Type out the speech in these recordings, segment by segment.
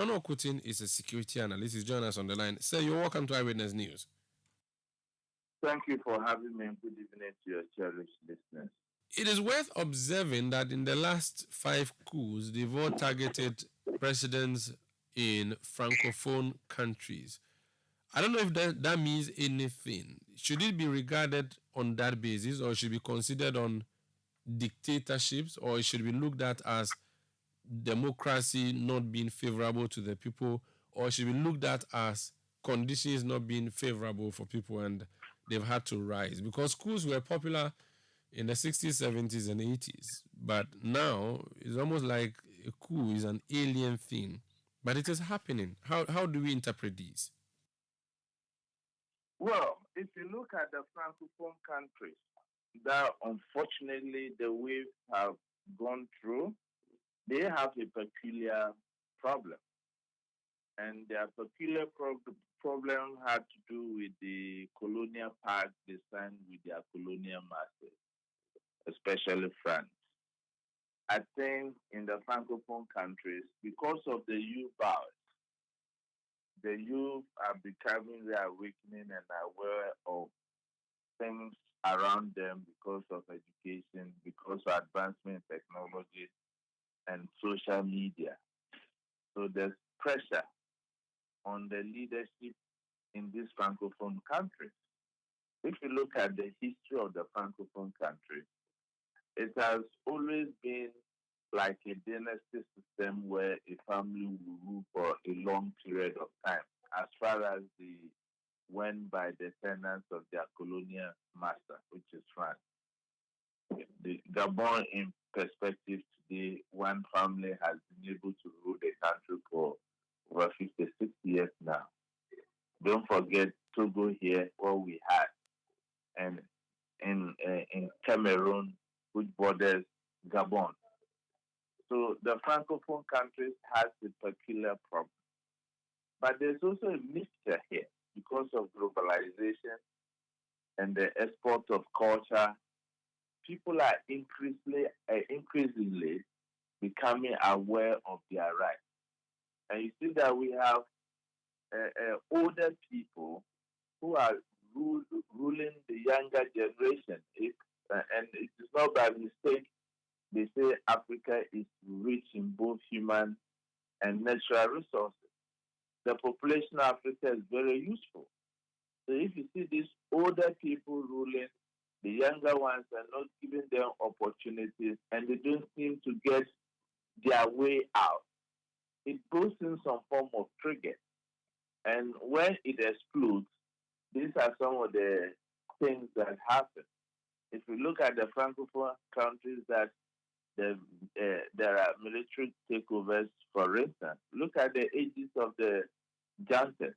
Emmanuel Kutin is a security analyst. He's joining us on the line. Sir, you're welcome to Eyewitness News. Thank you for having me, and good evening to your cherished listeners. It is worth observing that in the last 5 coups, they've all targeted presidents in Francophone countries. I don't know if that means anything. Should it be regarded on that basis, or should it be considered on dictatorships, or it should be looked at as democracy not being favorable to the people, or should be looked at as conditions not being favorable for people and they've had to rise? Because schools were popular in the 60s, 70s, and 80s, but now it's almost like a coup is an alien thing. But it is happening. How do we interpret these? Well, if you look at the Francophone countries that unfortunately the waves have gone through, they have a peculiar problem. And their peculiar problem had to do with the colonial pact they signed with their colonial masters, especially France. I think in the Francophone countries, because of the youth powers, the youth are becoming reawakening and aware of things around them because of education, because of advancement in technology and social media. So there's pressure on the leadership in these Francophone countries. If you look at the history of the Francophone countries, it has always been like a dynasty system where a family will rule for a long period of time, as far as they went by the tenets of their colonial master, which is France. The Gabon, in perspective today, one family has been able to rule the country for over 56 years now. Don't forget Togo here, what we had, and in Cameroon, which borders Gabon. So the Francophone countries has a peculiar problem. But there's also a mixture here because of globalization and the export of culture. People are increasingly becoming aware of their rights. And you see that we have older people who are ruling the younger generation. And it is not by mistake they say Africa is rich in both human and natural resources. The population of Africa is very useful. So if you see these older people ruling, the younger ones are not giving them opportunities and they don't seem to get their way out, it goes in some form of trigger. And when it explodes, these are some of the things that happen. If you look at the Francophone countries that there are military takeovers, for instance, look at the ages of the juntas.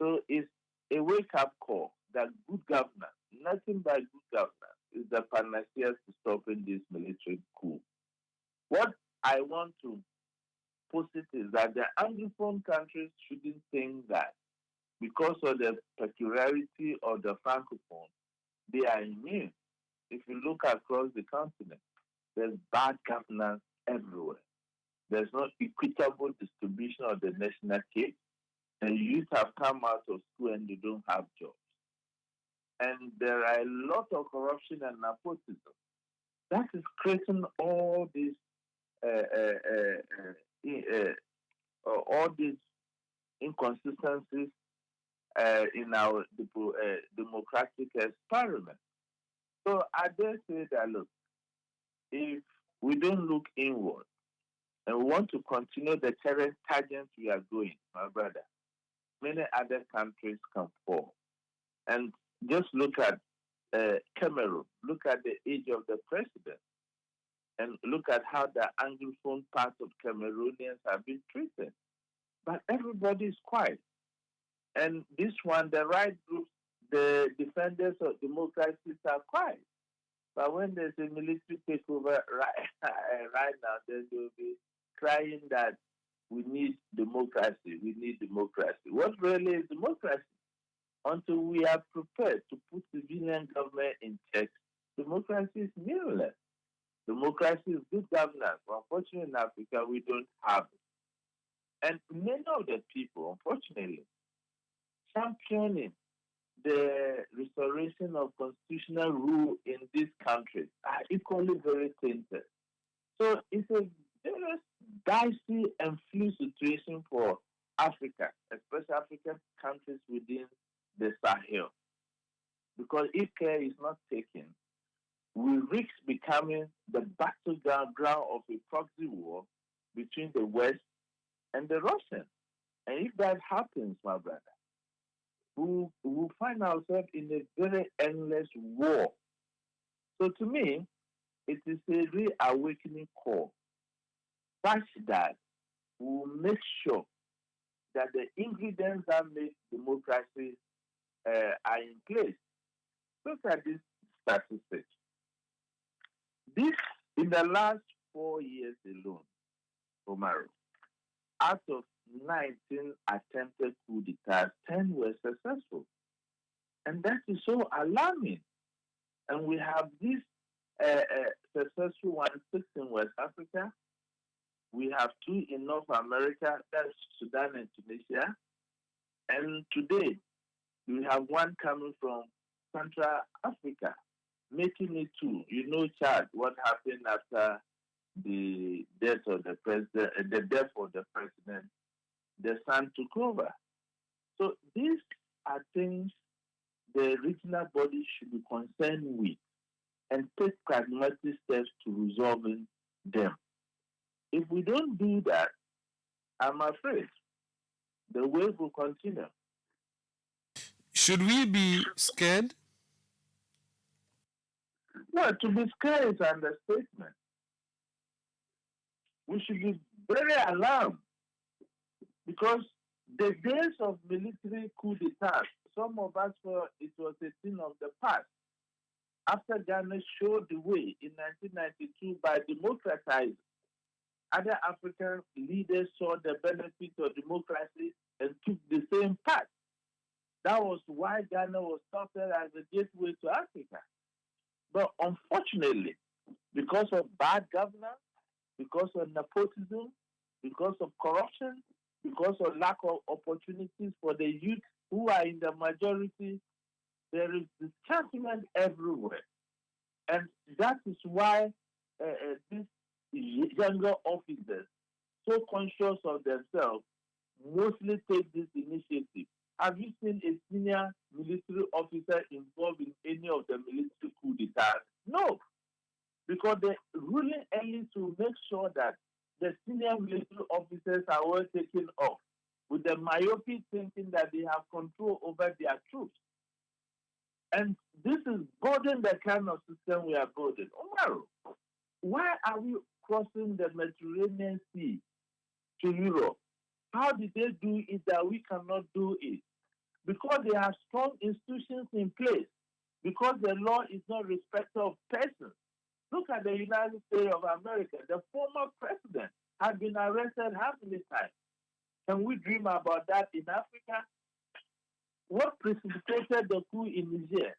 So it's a wake-up call that good governance, nothing but good governance, is the panacea to stopping this military coup. What I want to posit is that the Anglophone countries shouldn't think that because of the peculiarity of the Francophone, they are immune. If you look across the continent, there's bad governance everywhere. There's no equitable distribution of the national cake, and youth have come out of school and they don't have jobs. And there are a lot of corruption and nepotism. That is creating all these inconsistencies in our democratic experiment. So I dare say that, look, if we don't look inward and we want to continue the current tangent we are going, my brother, many other countries can fall. And just look at Cameroon, look at the age of the president, and look at how the Anglophone part of Cameroonians have been treated. But everybody is quiet. And this one, the right groups, the defenders of democracy are quiet. But when there's a military takeover right now, then they'll be crying that we need democracy, we need democracy. What really is democracy? Until we are prepared to put civilian government in check, democracy is meaningless. Democracy is good governance. Unfortunately, in Africa, we don't have it. And many of the people, unfortunately, championing the restoration of constitutional rule in these countries are equally very tainted. So it's a very dicey and fluid situation for Africa, especially African countries within the Sahel. Because if care is not taken, we risk becoming the battleground of a proxy war between the West and the Russians. And if that happens, my brother, we'll find ourselves in a very endless war. So to me, it is a reawakening call such that we'll make sure that the ingredients that make democracy are in place. Look at this statistics. This, in the last 4 years alone, Omaro, out of 19 attempted coup d'etats, 10 were successful. And that is so alarming. And we have these successful ones, 6 in West Africa. We have 2 in North America, that's Sudan and Tunisia. And today, we have one coming from Central Africa, making it 2. You know, Chad, what happened after the death of the president, the son took over. So these are things the regional bodies should be concerned with and take pragmatic steps to resolving them. If we don't do that, I'm afraid the wave will continue. Should we be scared? Well, to be scared is an understatement. We should be very alarmed because the days of military coup d'etat, some of us thought it was a thing of the past. After Ghana showed the way in 1992 by democratizing, other African leaders saw the benefits of democracy and took the same path. That was why Ghana was started as a gateway to Africa. But unfortunately, because of bad governance, because of nepotism, because of corruption, because of lack of opportunities for the youth who are in the majority, there is discouragement everywhere. And that is why these younger officers, so conscious of themselves, mostly take this initiative. Have you seen a senior military officer involved in any of the military coup d'etat? No, because the ruling elites will make sure that the senior military officers are well taken off with the myopic thinking that they have control over their troops. And this is building the kind of system we are building. Omaro, why are we crossing the Mediterranean Sea to Europe? How did they do it that we cannot do it? Because they have strong institutions in place. Because the law is not respecter of persons. Look at the United States of America. The former president had been arrested how many times? Can we dream about that in Africa? What precipitated the coup in Niger?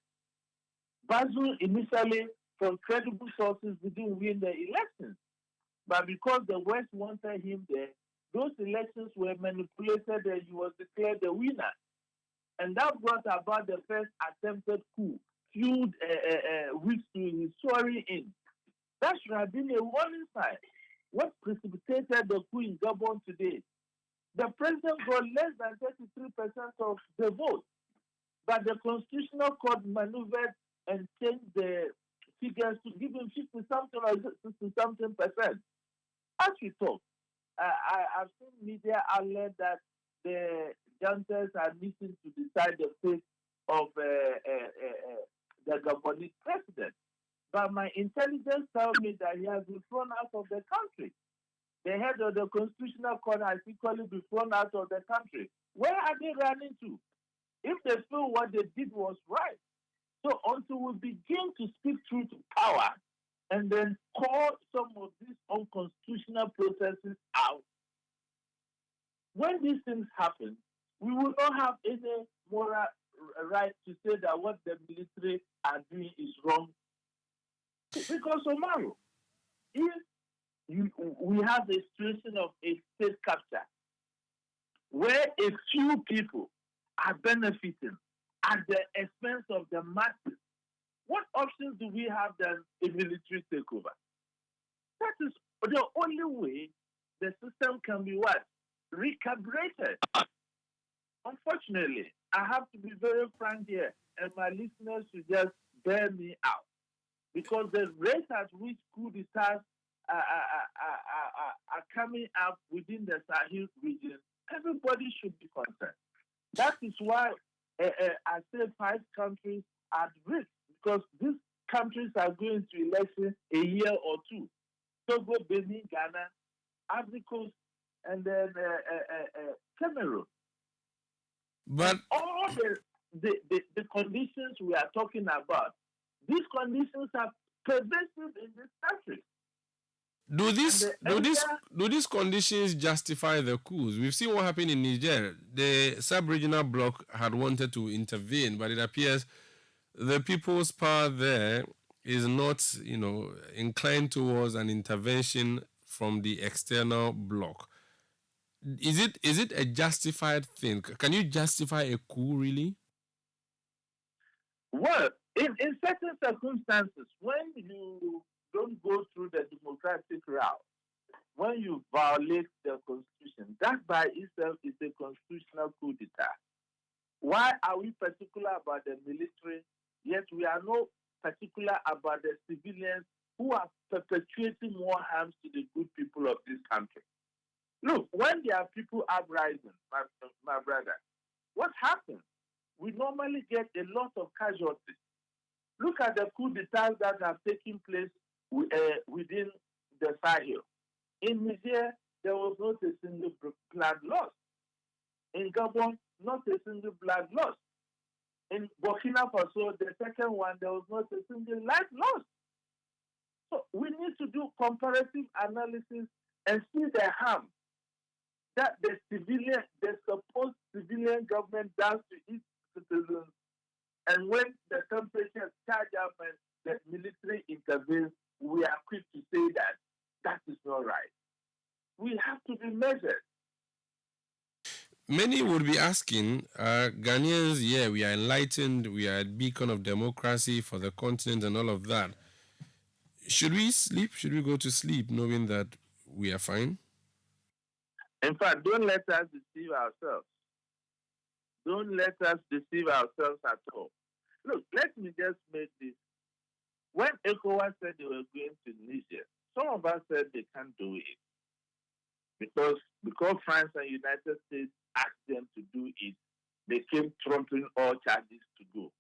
Bazoum initially, from credible sources, didn't win the elections. But because the West wanted him there, those elections were manipulated and he was declared the winner. And that brought about the first attempted coup, few weeks to his swearing in. That should have been a warning sign. What precipitated the coup in Gabon today? The president got less than 33% of the vote. But the Constitutional Court maneuvered and changed the figures to give him 50-something or 60-something percent. As we talk, I've seen media outlets that the juntas are meeting to decide the fate of the Gabonese president. But my intelligence tells me that he has been thrown out of the country. The head of the Constitutional Court has equally been thrown out of the country. Where are they running to? If they feel what they did was right. So until we begin to speak truth to power and then call some of these unconstitutional processes out, when these things happen, we will not have any moral right to say that what the military are doing is wrong. Because tomorrow, if we have a situation of a state capture, where a few people are benefiting at the expense of the masses, what options do we have than a military takeover? That is the only way the system can be what? Recalibrated. Unfortunately, I have to be very frank here, and my listeners should just bear me out. Because the rate at which coup d'etats are coming up within the Sahel region, everybody should be concerned. That is why I say 5 countries are at risk, because these countries are going to election a year or two. Togo, Benin, Ghana, Ivory Coast, and then Cameroon. But and all the conditions we are talking about, these conditions are pervasive in this country. Do these conditions justify the coups? We've seen what happened in Niger. The sub-regional bloc had wanted to intervene, but it appears the people's power there is not, inclined towards an intervention from the external bloc. Is it a justified thing? Can you justify a coup, really? Well, in certain circumstances, when you don't go through the democratic route, when you violate the constitution, that by itself is a constitutional coup d'etat. Why are we particular about the military, yet we are not particular about the civilians who are perpetuating more harms to the good people of this country? Look, when there are people uprising, my brother, what happens? We normally get a lot of casualties. Look at the coup d'etats that have taken place within the Sahel. In Niger, there was not a single blood loss. In Gabon, not a single blood loss. In Burkina Faso, the second one, there was not a single life lost. So we need to do comparative analysis and see the harm that the supposed civilian government does to its citizens. And when the temperatures charge up and the military intervenes, we are quick to say that that is not right. We have to be measured. Many would be asking, Ghanaians, we are enlightened, we are a beacon of democracy for the continent and all of that. Should we sleep? Should we go to sleep knowing that we are fine? In fact, don't let us deceive ourselves. Don't let us deceive ourselves at all. Look, let me just make this. When ECOWAS said they were going to Niger, some of us said they can't do it. Because France and United States asked them to do it, they came trumping all charges to go.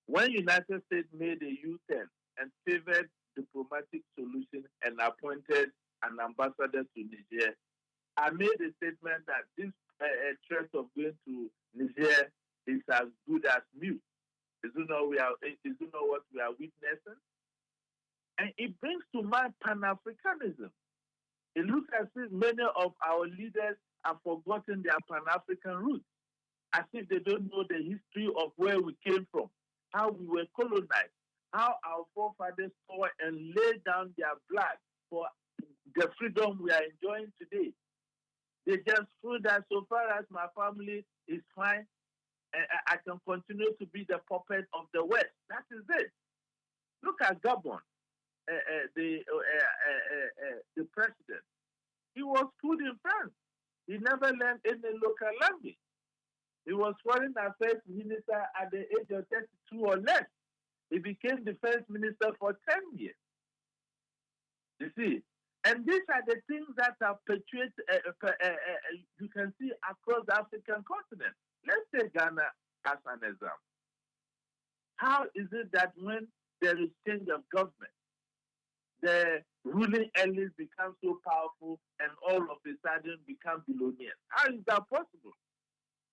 When United States made a U-turn and favored diplomatic solution and appointed an ambassador to Niger, I made a statement that this threat of going to Niger is as good as new. Is it not what we are witnessing? And it brings to mind Pan-Africanism. It looks as if many of our leaders have forgotten their Pan-African roots, as if they don't know the history of where we came from, how we were colonized, how our forefathers fought and laid down their blood for the freedom we are enjoying today. They just feel that so far as my family is fine, I can continue to be the puppet of the West. That is it. Look at Gabon, the president. He was schooled in France. He never learned any local language. He was foreign affairs minister at the age of 32 or less. He became defense minister for 10 years. You see? And these are the things that are perpetuated, you can see across the African continent. Let's take Ghana as an example. How is it that when there is change of government, the ruling elites become so powerful and all of a sudden become billionaires? How is that possible?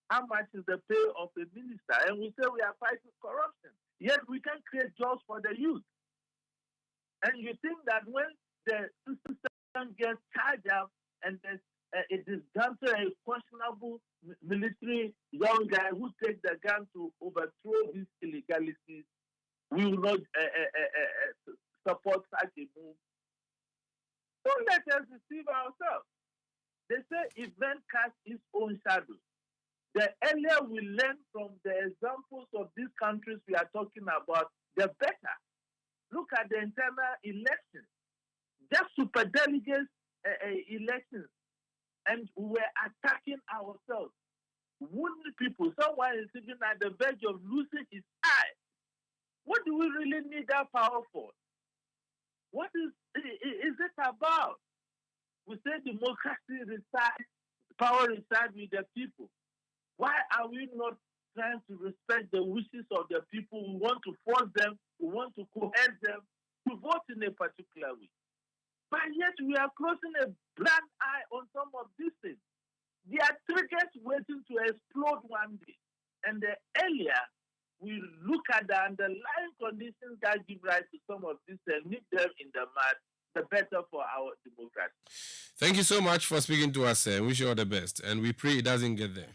How much is the pay of a minister? And we say we are fighting corruption. Yet we can create jobs for the youth. And you think that when the system gets charged up and it is done to a questionable military young guy who takes the gun to overthrow these illegalities, we will not support such a move. Don't let us deceive ourselves. They say event casts its own shadow. The earlier we learn from the examples of these countries we are talking about, the better. Look at the internal elections, just superdelegates elections, and we were attacking ourselves. Wounded people, someone is even at the verge of losing his eye. What do we really need that power for? What is it about? We say democracy resides, power resides with the people. Why are we not trying to respect the wishes of the people? We want to force them, we want to coerce them to vote in a particular way. But yet we are closing a blind eye on some of these things. There are triggers waiting to explode one day. And the earlier we look at the underlying conditions that give rise to some of these and nip them in the mud, the better for our democracy. Thank you so much for speaking to us, sir. Wish you all the best. And we pray it doesn't get there.